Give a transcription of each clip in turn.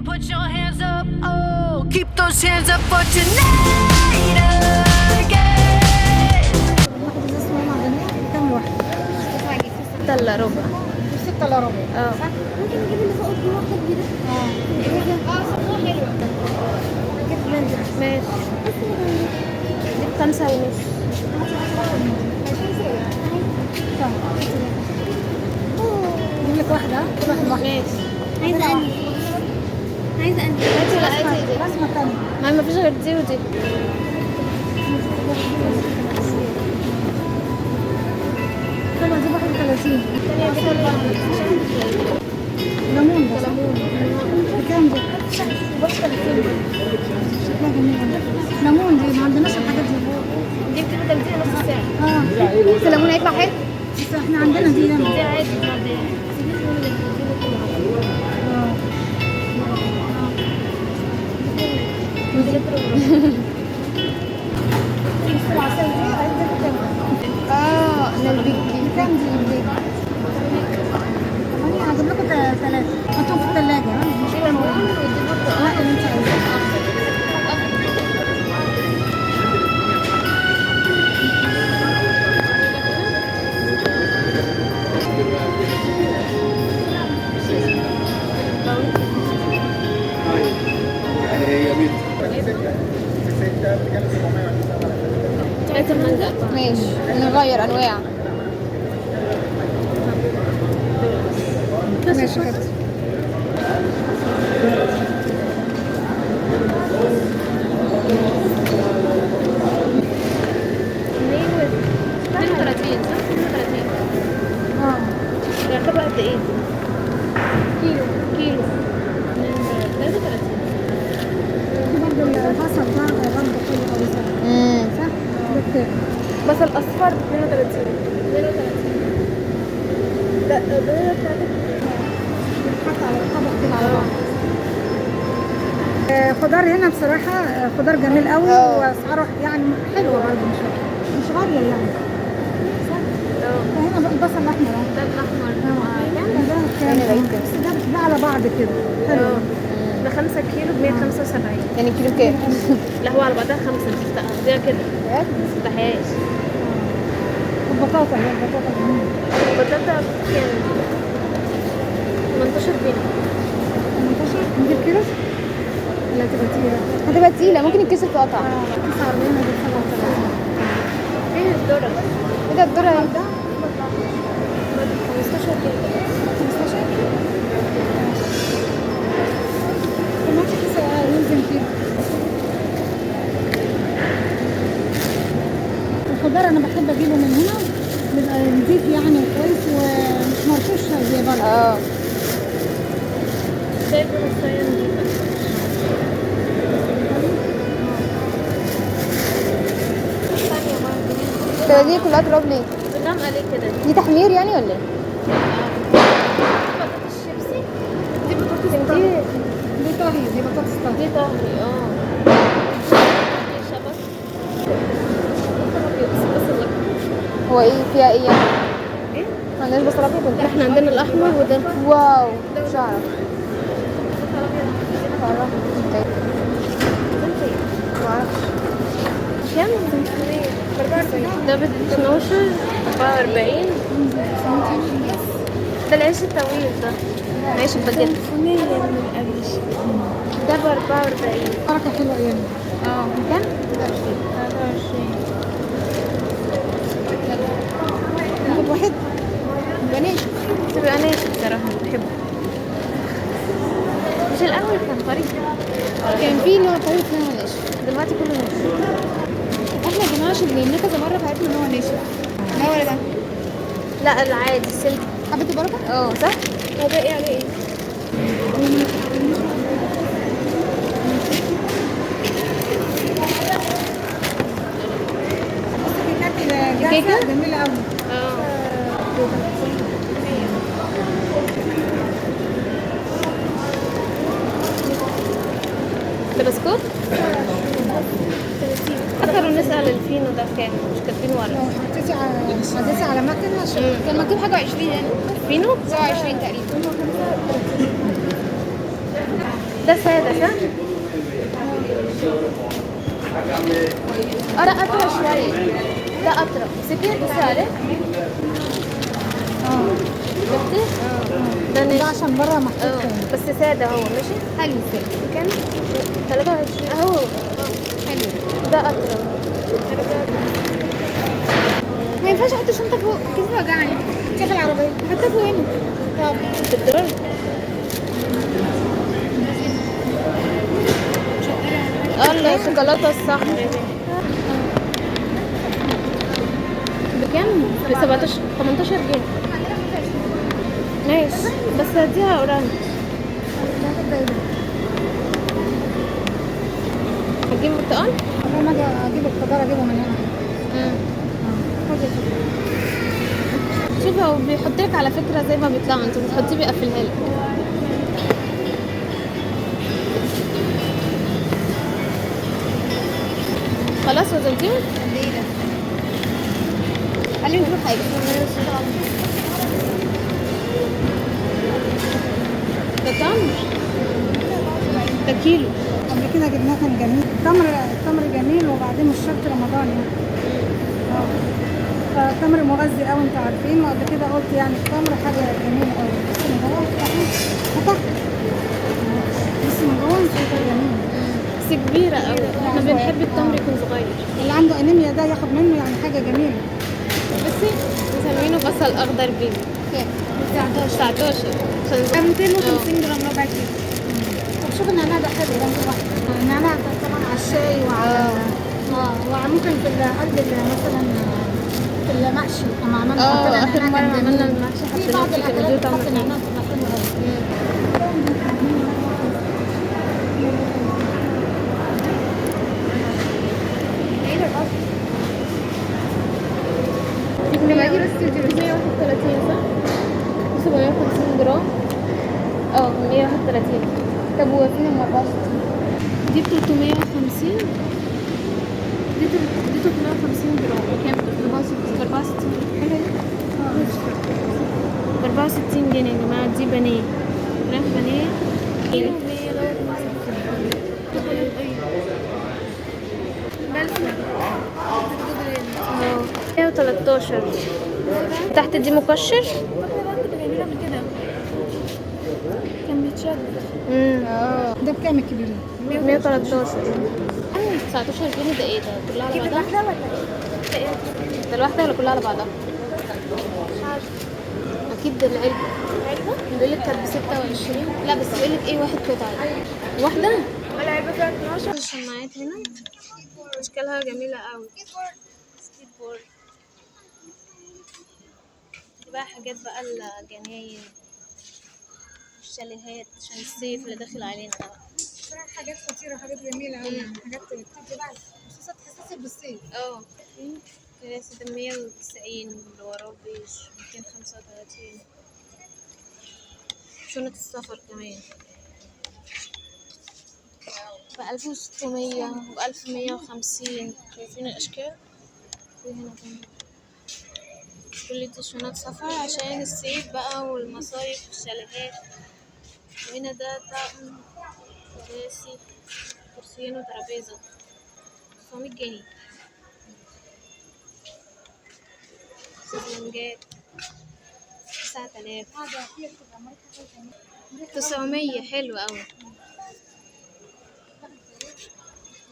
put your hands up, oh, keep those hands up for tonight again. واحد ازازة مية معدنية بكام واحد؟ ستة إلا ربع. 6 الا ربع صح؟ ممكن نجيب اللي فوق دي واحدة كبيرة. صفوة حلوة. جبت بلندر ماشي. دي ب5 ونص. اجيب لك واحدة كل واحد واحدة ماشي. عايزة أنهي؟ عايزة أنهي؟ هاتي لا هاتي دي. رسمة تانية ما فيش غير دي ودي. طبعا دي 31 الثانية دي حلوة. ليمون ده ليمون بكام دي؟ بص 30 شكلها جميل ليمون دي ما عندناش الحاجات دي دي بتبقى 30 نص ساعة. اه بس الليمون هيطلع حلو. بس احنا عندنا دي ليمون دي عادي بعدين. بس العسل دي عايزة بكام؟ أنا البيكي. بكام دي البيت؟ انا هجيب لكم 3 حطهم في الثلاجة مش دي ليمون ودي برتقال. لا اللي انت عايزاه ماشي نغير أنواع. ماشي كده اه يعتبر قد ايه؟ كيلو 33. في برضه البصل ده برضه حلو قوي صح؟ بكام؟ بصل اصفر 32. لا ده بيتحط على الطبق كده على بعض خضار هنا بصراحة خضار جميل قوي واسعاره يعني حلوة برضه مش غالية يعني صح؟ فهنا بقى البصل الأحمر اهو ده الاحمر. ده كام؟ بس ده بقى على بعض كده حلو ده 5 كيلو ب 175. يعني كيلو بكام؟ لا هو على بعضها 5 مش تاخديها كده. بجد؟ ما تفتحهاش. البطاطا هي البطاطا جميلة البطاطا كام؟ 18 جنيه. 18 نجيب كيلو ولا تبقى تقيلة؟ هتبقى تقيلة ممكن يتكسر في قطع. 49 ولا 37 فين الذرة؟ ايه ده الذرة ايه؟ 15 جنيه. 15 طماطم كيسة ينزل كيلو الخضار انا بحب اجيبه من هنا بيبقى نضيف يعني كويس ومش مرشوش زي بره شايفة الصيان دي؟ ثانية برضه. طب دي كلها تراب ليه؟ بنام عليه كده. دي تحمير يعني ولا ايه؟ بطاطس الشيبسي. دي بطاطس طهي. دي طهي دي بطاطس طهي دي طهي دي شبت. بس هو ايه فيها ايه يعني؟ ايه؟ ما عندناش بصل ابيض ولا ايه؟ احنا عندنا الاحمر وده. واو مش عارف معرفش كام؟ ده ب 12 44. ده العيش الطويل ده. عيش الباجيت. ده ب 44. حركة حلوة يعني كام؟ 23. ناخد واحد ناشف. تبقى ناشف بصراحة بحبه. مش الأول كان طري. كان في نوع طريق فيها ناشف. دلوقتي كله ناشف. احنا يا جماعه شربناه كذا مره فعرفنا ان هو ناشف. ده ولا ده؟ لا العادي السلك. حبيت البركه؟ صح؟ هو باقي عليه ايه؟ الكيكات الجاهزة جميلة قوي ده بسكوت؟ اخر نسأل الفينو ده كام؟ مش كاتبين ورا. لو حطيتي على مكنة عشان كان مكتوب حاجه 20 يعني. الفينو؟ 27 تقريبا. ده سادة صح؟ ده أطرى شوية. ده أطرى. سكين بسعره؟ شفتي؟ ده ده ناشف. عشان بره محطوط بس سادة هو ماشي؟ حلو سادة. كام؟ 23 اهو. حلو. ده أطرى. ما ينفعش احط الشنطه فوق، كيف وجعني. كيف العربية؟ حطها فوق هنا. في الدرج. الشوكولاتة الصح. بكام؟ ب 17 18 جنيه. ماشي بس هديها قريب. هتجيب برتقال؟ لما اجي اجيب الخضار اجيبه من هنا. شوفي هو بيحط لك على فكرة زي ما بيطلعوا، انت بتحطيه بيقفلها لك. خلاص وزنتيه؟ خليني نشوف حاجة. ده تمر. ده كيلو. قبل كده جبناه كان جميل. التمر جميل وبعدين مش شرط رمضان يعني. فالتمر مغذي قوي انتوا عارفين، وقبل كده قلت يعني التمر حاجه جميله قوي. بس من جوه فتح بس من جوه شايفه جميل. بس كبيرة قوي، احنا بنحب التمر يكون صغير. اللي عنده انيميا ده ياخد منه يعني حاجه جميله. بصي مسمينه بصل اخضر بيبي. 19 عشان 250 جرام ربع كيلو. طب شوف النعناع ده حلو ده النعناع ده طبعا على الشاي وعلى وممكن في قلب مثلا في المحشي لما عملنا اخر مرة عملنا المحشي في حطينا بعض فيه كده الاكلات طعم بتحط النعناع بتبقى حلوه قوي. لما اجي بس 131 صح؟ 750 جرام. 131. طب وفين ال 64 دي 350. دي 350 جرام بكام؟ 64. حلو. 64 جنيه يا جماعة. دي بانيه، فراخ بانيه كيلو. 113. تحت دي مكشر. كان بيتشد. ده بكام الكبير؟ 113. 19 جنيه. ده ايه ده؟ كلها على بعضها؟ ده الواحدة ولا كلها على بعضها؟ اكيد ده العلبة. بيقول لك كانت ب 26. لا بس بيقول لك ايه، واحد قطعة واحدة. العلبة فيها 12. الشماعات هنا اشكالها جميلة قوي. سكيت بورد. بقى حاجات بقى الجناين، الشاليهات عشان الصيف اللي داخل علينا ده. حاجات خطيره، حاجات جميله قوي، حاجات بتدي بقى خصوصا تحسسك بالصيف. كراسي ده 190. اللي وراه بيج 235. شنطة السفر كمان ب1600 و1150. شايفين الأشكال؟ في هنا كمان كل دي شنط سفر عشان الصيف بقى والمصايف والشاليهات. وهنا ده طقم كراسي، كرسيين وترابيزة 900 جنيه. سفنجات 9000. 900. حلو أوي.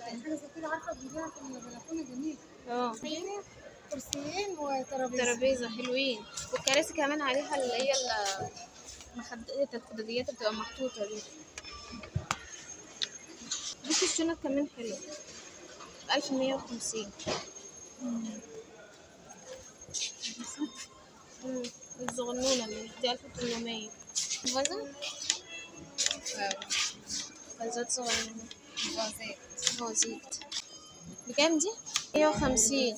حاجه زي كده عارفه بنجيبها في البلكونه جميل. كرسيين وترابيزه. ترابيزة حلوين. والكراسي كمان عليها اللي هي الخداديات بتبقى محطوطة دي. بصي الشنط كمان حلوة 1150. الصغنونة دي 1800. فازة فازات صغنونة. فازات بكام دي؟ 150.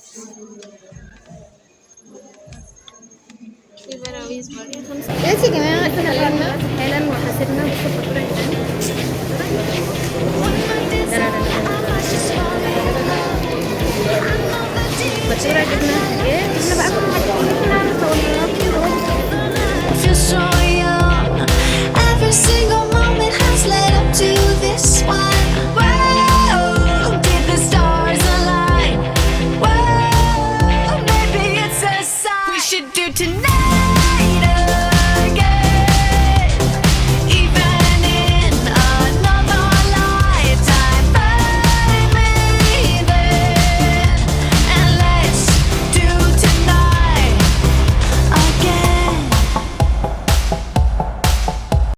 في براويز برضه 5. يا جماعة اتكلمنا حالا وحاسبنا بالفاتورة الفاتورة جبنا ايه؟ جبنا بقى كل حاجة Feel so young. Every single moment has led up to tonight.